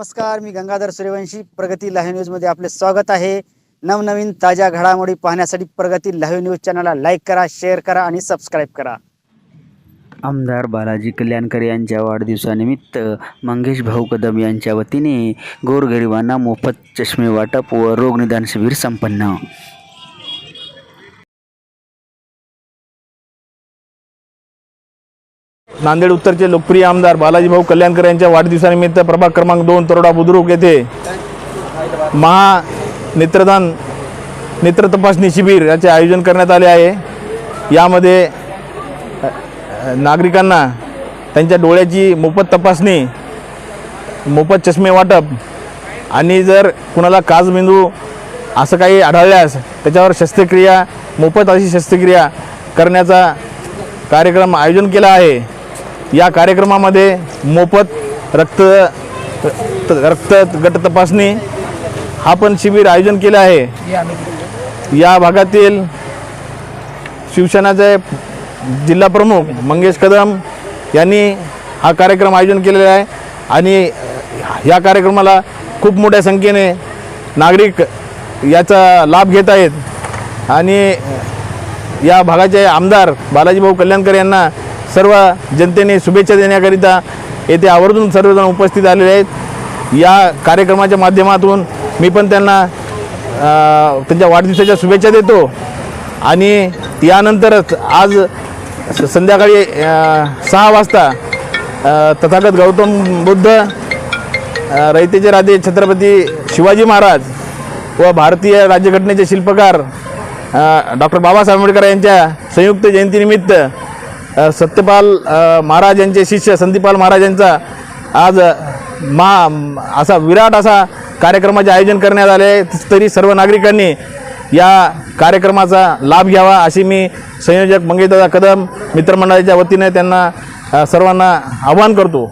नमस्कार, मी गंगाधर सूर्यवंशी. प्रगती लाईव्ह न्यूजमध्ये आपले स्वागत आहे. नवनवीन ताज्या घडामोडी पाहण्यासाठी प्रगती लाईव्ह न्यूज चॅनलला लाईक करा, शेअर करा आणि सबस्क्राईब करा. आमदार बालाजी कल्याणकर यांच्या वाढदिवसानिमित्त मंगेश भाऊ कदम यांच्या वतीने गोरगरिबांना मोफत चष्मे वाटप व रोगनिदान शिबिर संपन्न. नांदेड उत्तरचे लोकप्रिय आमदार बालाजी भाऊ कल्याणकर यांच्या वाढदिवसानिमित्त प्रभाग क्रमांक 2 तरोडा बुद्रुक येथे नेत्रदान नेत्र तपासणी शिबिर याचे आयोजन करण्यात आले आहे. यामध्ये नागरिकांना त्यांच्या डोळ्याची मोफत तपासणी, मोफत चष्मे वाटप आणि जर कुणाला काचबिंदू असं काही आढळल्यास त्याच्यावर शस्त्रक्रिया, मोफत अशी शस्त्रक्रिया करण्याचा कार्यक्रम आयोजन केला आहे. या कार्यक्रमामध्ये मोफत रक्त गट तपासणी हा पण शिबिर आयोजन केलं आहे. या भागातील शिवसेनाचे जिल्हा प्रमुख मंगेश कदम यांनी हा कार्यक्रम आयोजन केलेला आहे आणि या कार्यक्रमाला खूप मोठ्या संख्येने नागरिक याचा लाभ घेत आहेत आणि या भागाचे आमदार बालाजी भाऊ कल्याणकर यांना सर्व जनतेने शुभेच्छा देण्याकरिता येथे आवर्जून सर्वजण उपस्थित आलेले आहेत. या कार्यक्रमाच्या माध्यमातून मी पण त्यांना त्यांच्या वाढदिवसाच्या शुभेच्छा देतो आणि यानंतरच आज संध्याकाळी 6 वाजता तथागत गौतम बुद्ध, रयतेचे राजे छत्रपती शिवाजी महाराज व भारतीय राज्यघटनेचे शिल्पकार डॉक्टर बाबासाहेब आंबेडकर यांच्या संयुक्त जयंतीनिमित्त सत्यपाल महाराज यांचे शिष्य संदीपाल महाराज यांचा आज असा विराट असा कार्यक्रमाचे आयोजन करण्यात आले आहे. तरी सर्व नागरिकांनी या कार्यक्रमाचा लाभ घ्यावा अशी मी संयोजक मंगेशदादा कदम मित्रमंडळाच्या वतीने त्यांना सर्वांना आवाहन करतो.